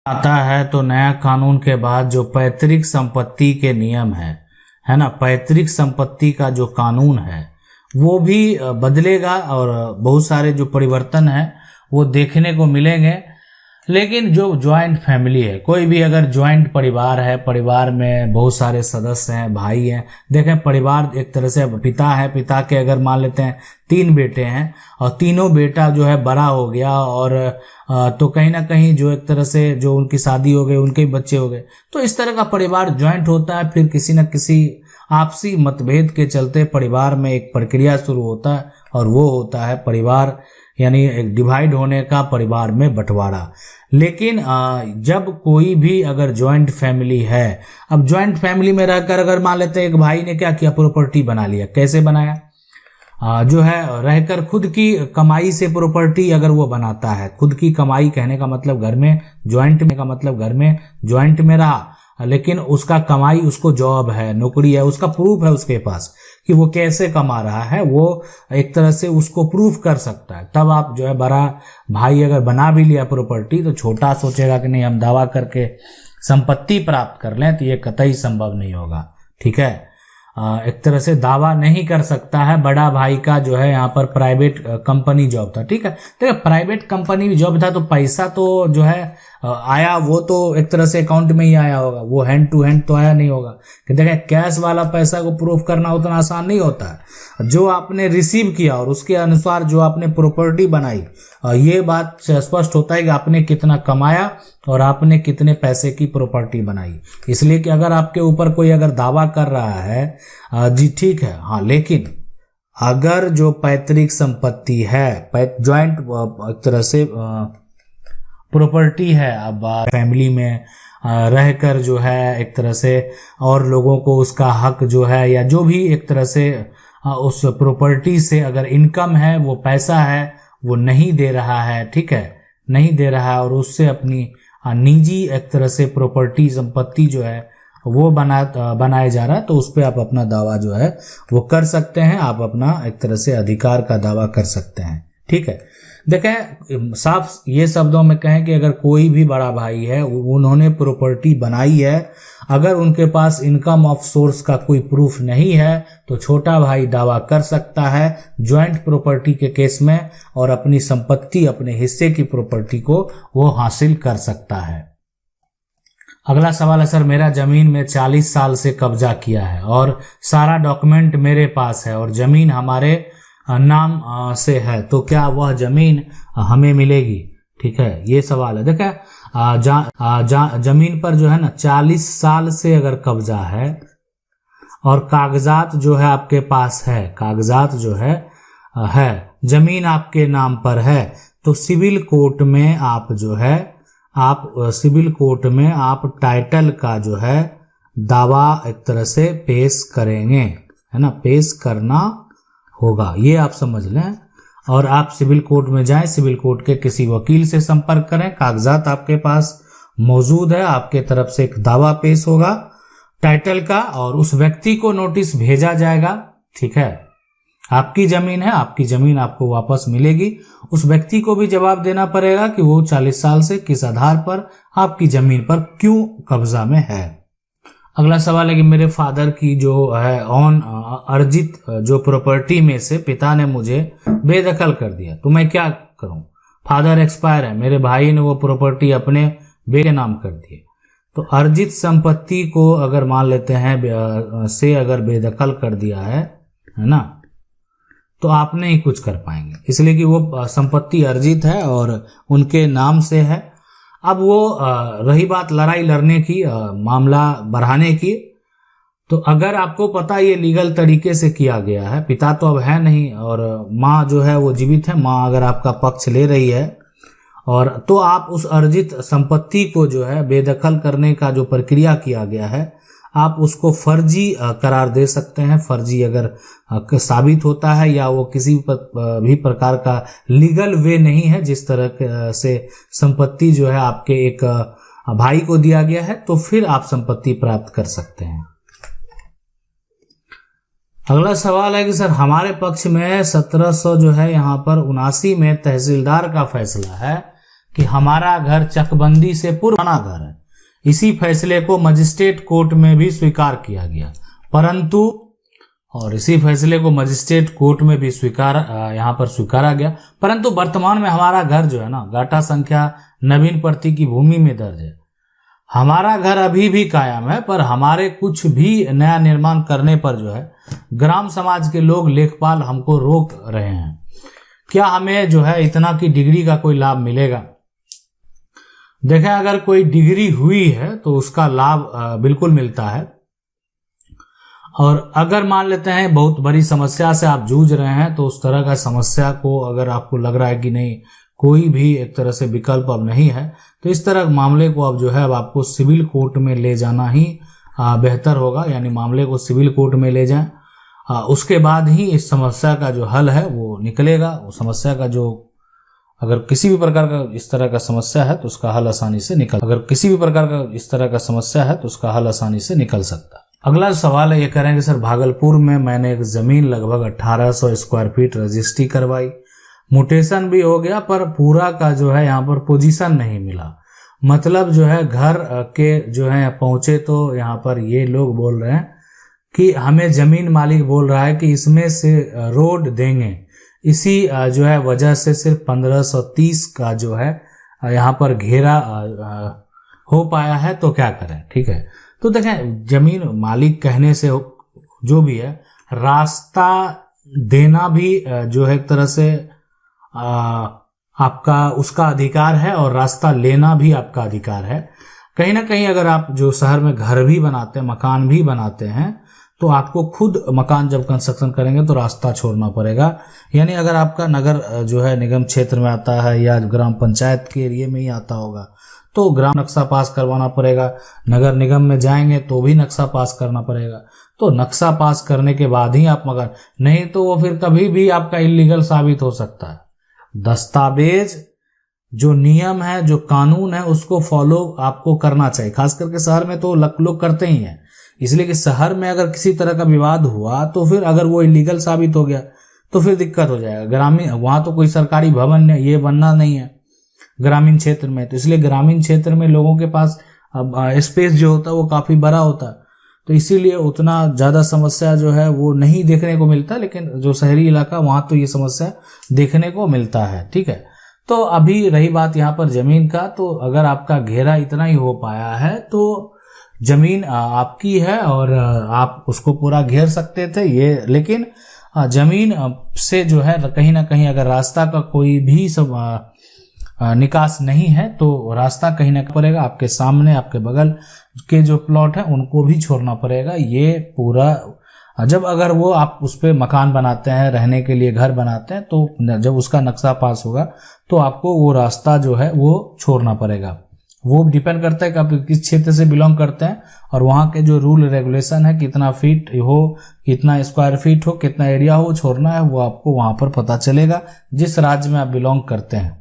आता है तो नया कानून के बाद जो पैतृक संपत्ति के नियम है ना, पैतृक संपत्ति का जो कानून है वो भी बदलेगा और बहुत सारे जो परिवर्तन है वो देखने को मिलेंगे। लेकिन जो ज्वाइंट फैमिली है, कोई भी अगर ज्वाइंट परिवार है, परिवार में बहुत सारे सदस्य हैं, भाई हैं, देखें परिवार एक तरह से पिता है, पिता के अगर मान लेते हैं 3 बेटे हैं और तीनों बेटा जो है बड़ा हो गया और तो कहीं ना कहीं जो एक तरह से जो उनकी शादी हो गई, उनके ही बच्चे हो गए, तो इस तरह का परिवार ज्वाइंट होता है। फिर किसी न किसी आपसी मतभेद के चलते परिवार में एक प्रक्रिया शुरू होता है और वो होता है परिवार यानी एक डिवाइड होने का, परिवार में बंटवारा। लेकिन जब कोई भी अगर ज्वाइंट फैमिली है, अब ज्वाइंट फैमिली में रहकर अगर मान लेते हैं एक भाई ने क्या किया, प्रॉपर्टी बना लिया। कैसे बनाया? जो है रहकर खुद की कमाई से प्रॉपर्टी अगर वो बनाता है, खुद की कमाई कहने का मतलब घर में ज्वाइंट में रहा, लेकिन उसका कमाई, उसको जॉब है, नौकरी है, उसका प्रूफ है उसके पास कि वो कैसे कमा रहा है, वो एक तरह से उसको प्रूफ कर सकता है। तब आप जो है बड़ा भाई अगर बना भी लिया प्रॉपर्टी तो छोटा सोचेगा कि नहीं हम दावा करके संपत्ति प्राप्त कर लें, तो ये कतई संभव नहीं होगा। ठीक है, एक तरह से दावा नहीं कर सकता है। बड़ा भाई का जो है यहाँ पर प्राइवेट कंपनी जॉब था। ठीक है, देखिए प्राइवेट कंपनी जॉब था तो पैसा तो जो है आया, वो तो एक तरह से अकाउंट में ही आया होगा, वो हैंड टू हैंड तो आया नहीं होगा। कि देखें कैश वाला पैसा को प्रूफ करना उतना आसान नहीं होता है। जो आपने रिसीव किया और उसके अनुसार जो आपने प्रॉपर्टी बनाई, ये बात से स्पष्ट होता है कि आपने कितना कमाया और आपने कितने पैसे की प्रॉपर्टी बनाई। इसलिए कि अगर आपके ऊपर कोई अगर दावा कर रहा है जी ठीक है, हाँ, लेकिन अगर जो पैतृक संपत्ति है, ज्वाइंट एक तरह से प्रॉपर्टी है, अब फैमिली में रहकर जो है एक तरह से और लोगों को उसका हक जो है या जो भी एक तरह से उस प्रॉपर्टी से अगर इनकम है, वो पैसा है, वो नहीं दे रहा है, ठीक है, नहीं दे रहा है और उससे अपनी निजी एक तरह से प्रॉपर्टी संपत्ति जो है वो बनाया जा रहा है, तो उस पर आप अपना दावा जो है वो कर सकते हैं। आप अपना एक तरह से अधिकार का दावा कर सकते हैं। ठीक है, देखें साफ ये शब्दों में कहें कि अगर कोई भी बड़ा भाई है, उन्होंने प्रॉपर्टी बनाई है, अगर उनके पास इनकम ऑफ सोर्स का कोई प्रूफ नहीं है तो छोटा भाई दावा कर सकता है ज्वाइंट प्रॉपर्टी के केस में और अपनी संपत्ति, अपने हिस्से की प्रॉपर्टी को वो हासिल कर सकता है। अगला सवाल है सर, मेरा जमीन में 40 साल से कब्जा किया है और सारा डॉक्यूमेंट मेरे पास है और जमीन हमारे नाम से है, तो क्या वह जमीन हमें मिलेगी? ठीक है, ये सवाल है। देखिए जमीन पर जो है ना 40 साल से अगर कब्जा है और कागजात जो है आपके पास है, कागजात जो है जमीन आपके नाम पर है, तो सिविल कोर्ट में आप जो है सिविल कोर्ट में आप टाइटल का जो है दावा एक तरह से पेश करेंगे, है ना, पेश करना होगा, ये आप समझ लें। और आप सिविल कोर्ट में जाएं, सिविल कोर्ट के किसी वकील से संपर्क करें, कागजात आपके पास मौजूद है, आपके तरफ से एक दावा पेश होगा टाइटल का और उस व्यक्ति को नोटिस भेजा जाएगा। ठीक है, आपकी जमीन है, आपकी जमीन आपको वापस मिलेगी। उस व्यक्ति को भी जवाब देना पड़ेगा कि वो 40 साल से किस आधार पर आपकी जमीन पर क्यों कब्जा में है। अगला सवाल है कि मेरे फादर की जो है अर्जित जो प्रॉपर्टी में से पिता ने मुझे बेदखल कर दिया, तो मैं क्या करूं? फादर एक्सपायर है, मेरे भाई ने वो प्रॉपर्टी अपने बेटे के नाम कर दी, तो अर्जित संपत्ति को अगर मान लेते हैं से अगर बेदखल कर दिया है ना, तो आप नहीं कुछ कर पाएंगे, इसलिए कि वो संपत्ति अर्जित है और उनके नाम से है। अब वो रही बात लड़ाई लड़ने की, मामला बढ़ाने की, तो अगर आपको पता ये लीगल तरीके से किया गया है, पिता तो अब है नहीं और माँ जो है वो जीवित है, माँ अगर आपका पक्ष ले रही है और तो आप उस अर्जित संपत्ति को जो है बेदखल करने का जो प्रक्रिया किया गया है, आप उसको फर्जी करार दे सकते हैं। फर्जी अगर साबित होता है या वो किसी भी प्रकार का लीगल वे नहीं है, जिस तरह से संपत्ति जो है आपके एक भाई को दिया गया है, तो फिर आप संपत्ति प्राप्त कर सकते हैं। अगला सवाल है कि सर हमारे पक्ष में 1700 जो है यहाँ पर 79 में तहसीलदार का फैसला है कि हमारा घर चकबंदी से पुराना घर है। इसी फैसले को मजिस्ट्रेट कोर्ट में भी स्वीकार किया गया, परंतु और इसी फैसले को मजिस्ट्रेट कोर्ट में भी यहाँ पर स्वीकारा गया, परंतु वर्तमान में हमारा घर जो है ना गाटा संख्या नवीन प्रति की भूमि में दर्ज है। हमारा घर अभी भी कायम है, पर हमारे कुछ भी नया निर्माण करने पर जो है ग्राम समाज के लोग लेखपाल हमको रोक रहे हैं। क्या हमें जो है इतना की डिग्री का कोई लाभ मिलेगा? देखें, अगर कोई डिग्री हुई है तो उसका लाभ बिल्कुल मिलता है। और अगर मान लेते हैं बहुत बड़ी समस्या से आप जूझ रहे हैं, तो उस तरह का समस्या को अगर आपको लग रहा है कि नहीं कोई भी एक तरह से विकल्प अब नहीं है, तो इस तरह मामले को अब जो है अब आपको सिविल कोर्ट में ले जाना ही बेहतर होगा। यानी मामले को सिविल कोर्ट में ले जाएं, उसके बाद ही इस समस्या का जो हल है वो निकलेगा। वो समस्या का जो अगर किसी भी प्रकार का इस तरह का समस्या है तो उसका हल आसानी से निकल सकता है। अगला सवाल है, ये करेंगे सर भागलपुर में मैंने एक जमीन लगभग 1800 स्क्वायर फीट रजिस्ट्री करवाई, म्यूटेशन भी हो गया, पर पूरा का जो है यहाँ पर पोजीशन नहीं मिला। मतलब जो है घर के जो है पहुंचे तो यहाँ पर ये लोग बोल रहे हैं कि हमें जमीन मालिक बोल रहा है कि इसमें से रोड देंगे। इसी जो है वजह से सिर्फ 1530 का जो है यहाँ पर घेरा हो पाया है। तो क्या करें? ठीक है, तो देखें जमीन मालिक कहने से जो भी है, रास्ता देना भी जो है एक तरह से आपका उसका अधिकार है और रास्ता लेना भी आपका अधिकार है। कहीं ना कहीं अगर आप जो शहर में घर भी बनाते हैं, मकान भी बनाते हैं, तो आपको खुद मकान जब कंस्ट्रक्शन करेंगे तो रास्ता छोड़ना पड़ेगा। यानी अगर आपका नगर जो है निगम क्षेत्र में आता है या ग्राम पंचायत के एरिया में ही आता होगा तो ग्राम नक्शा पास करवाना पड़ेगा। नगर निगम में जाएंगे तो भी नक्शा पास करना पड़ेगा। तो नक्शा पास करने के बाद ही आप मकान, नहीं तो वो फिर कभी भी आपका इलीगल साबित हो सकता है। दस्तावेज जो नियम है, जो कानून है, उसको फॉलो आपको करना चाहिए। खास करके शहर में तो लोग करते ही हैं, इसलिए कि शहर में अगर किसी तरह का विवाद हुआ तो फिर अगर वो इलीगल साबित हो गया तो फिर दिक्कत हो जाएगा। ग्रामीण वहां तो कोई सरकारी भवन ये बनना नहीं है ग्रामीण क्षेत्र में, तो इसलिए ग्रामीण क्षेत्र में लोगों के पास स्पेस जो होता है वो काफी बड़ा होता है, तो इसीलिए उतना ज्यादा समस्या जो है वो नहीं देखने को मिलता। लेकिन जो शहरी इलाका वहां तो ये समस्या देखने को मिलता है। ठीक है, तो अभी रही बात यहाँ पर जमीन का, तो अगर आपका घेरा इतना ही हो पाया है तो जमीन आपकी है और आप उसको पूरा घेर सकते थे ये। लेकिन जमीन से जो है कहीं ना कहीं अगर रास्ता का कोई भी निकास नहीं है तो रास्ता कहीं ना पड़ेगा। आपके सामने आपके बगल के जो प्लॉट है उनको भी छोड़ना पड़ेगा। ये पूरा जब अगर वो आप उस पर मकान बनाते हैं, रहने के लिए घर बनाते हैं, तो जब उसका नक्शा पास होगा तो आपको वो रास्ता जो है वो छोड़ना पड़ेगा। वो डिपेंड करता है कि आप किस क्षेत्र से बिलोंग करते हैं और वहाँ के जो रूल रेगुलेशन है, कितना फीट हो, कितना स्क्वायर फीट हो, कितना एरिया हो छोड़ना है, वो आपको वहां पर पता चलेगा जिस राज्य में आप बिलोंग करते हैं।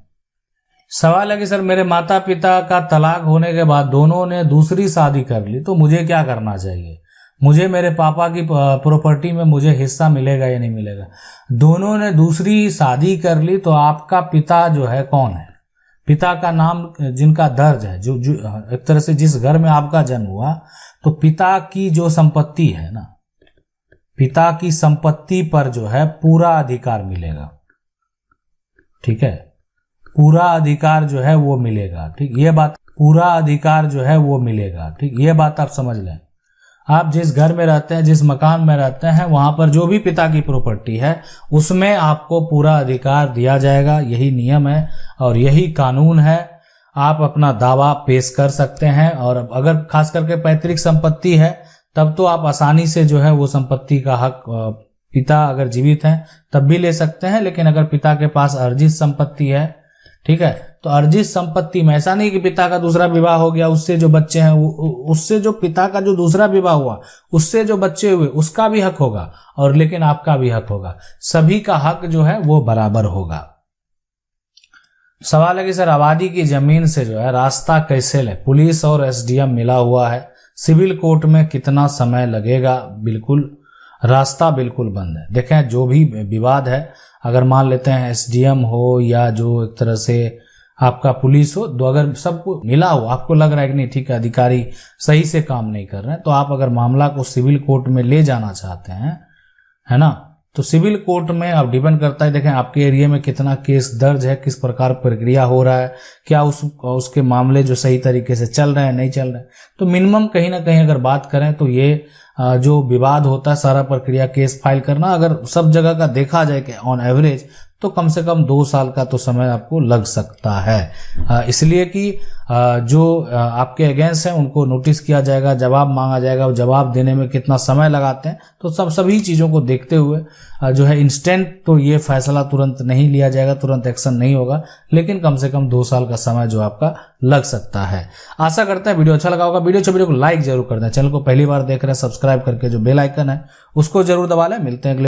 सवाल है कि सर मेरे माता पिता का तलाक होने के बाद दोनों ने दूसरी शादी कर ली, तो मुझे क्या करना चाहिए? मुझे मेरे पापा की प्रॉपर्टी में मुझे हिस्सा मिलेगा या नहीं मिलेगा? दोनों ने दूसरी शादी कर ली तो आपका पिता जो है कौन है? पिता का नाम जिनका दर्ज है, जो एक तरह से जिस घर में आपका जन्म हुआ, तो पिता की जो संपत्ति है ना, पिता की संपत्ति पर जो है पूरा अधिकार मिलेगा। ठीक है, पूरा अधिकार जो है वो मिलेगा। ठीक, ये बात, पूरा अधिकार जो है वो मिलेगा। ठीक, ये बात आप समझ लें। आप जिस घर में रहते हैं, जिस मकान में रहते हैं, वहां पर जो भी पिता की प्रॉपर्टी है उसमें आपको पूरा अधिकार दिया जाएगा। यही नियम है और यही कानून है। आप अपना दावा पेश कर सकते हैं और अगर खास करके पैतृक संपत्ति है तब तो आप आसानी से जो है वो संपत्ति का हक पिता अगर जीवित हैं तब भी ले सकते हैं। लेकिन अगर पिता के पास अर्जित संपत्ति है, ठीक है, तो अर्जित संपत्ति में ऐसा नहीं कि पिता का दूसरा विवाह हो गया, उससे जो बच्चे हैं उससे जो पिता का जो दूसरा विवाह हुआ उससे जो बच्चे हुए उसका भी हक होगा और लेकिन आपका भी हक होगा। सभी का हक जो है वो बराबर होगा। सवाल है कि सर आबादी की जमीन से जो है रास्ता कैसे ले? पुलिस और एसडीएम मिला हुआ है, सिविल कोर्ट में कितना समय लगेगा? बिल्कुल रास्ता बिल्कुल बंद है। देखें जो भी विवाद है, अगर मान लेते हैं एसडीएम हो या जो एक तरह से आपका पुलिस हो, तो अगर सबको मिला हो, आपको लग रहा है कि नहीं ठीक है अधिकारी सही से काम नहीं कर रहे हैं, तो आप अगर मामला को सिविल कोर्ट में ले जाना चाहते हैं, है ना, तो सिविल कोर्ट में अब डिपेंड करता है, देखें आपके एरिया में कितना केस दर्ज है, किस प्रकार प्रक्रिया हो रहा है, क्या उसके मामले जो सही तरीके से चल रहे हैं नहीं चल रहे हैं। तो मिनिमम कहीं ना कहीं अगर बात करें तो ये जो विवाद होता है सारा प्रक्रिया केस फाइल करना, अगर सब जगह का देखा जाए कि ऑन एवरेज तो कम से कम 2 साल का तो समय आपको लग सकता है। इसलिए कि जो आपके अगेंस्ट हैं उनको नोटिस किया जाएगा, जवाब मांगा जाएगा, और जवाब देने में कितना समय लगाते हैं, तो सभी चीज़ों को देखते हुए जो है इंस्टेंट तो ये फैसला तुरंत नहीं लिया जाएगा, तुरंत एक्शन नहीं होगा, लेकिन कम से कम 2 साल का समय जो आपका लग सकता है। आशा करते हैं वीडियो अच्छा लगा होगा। वीडियो को लाइक जरूर कर दें, चैनल को पहली बार देख रहे हैं सब्सक्राइब करके जो बेल आइकन है उसको जरूर दबा लें। मिलते हैं अगले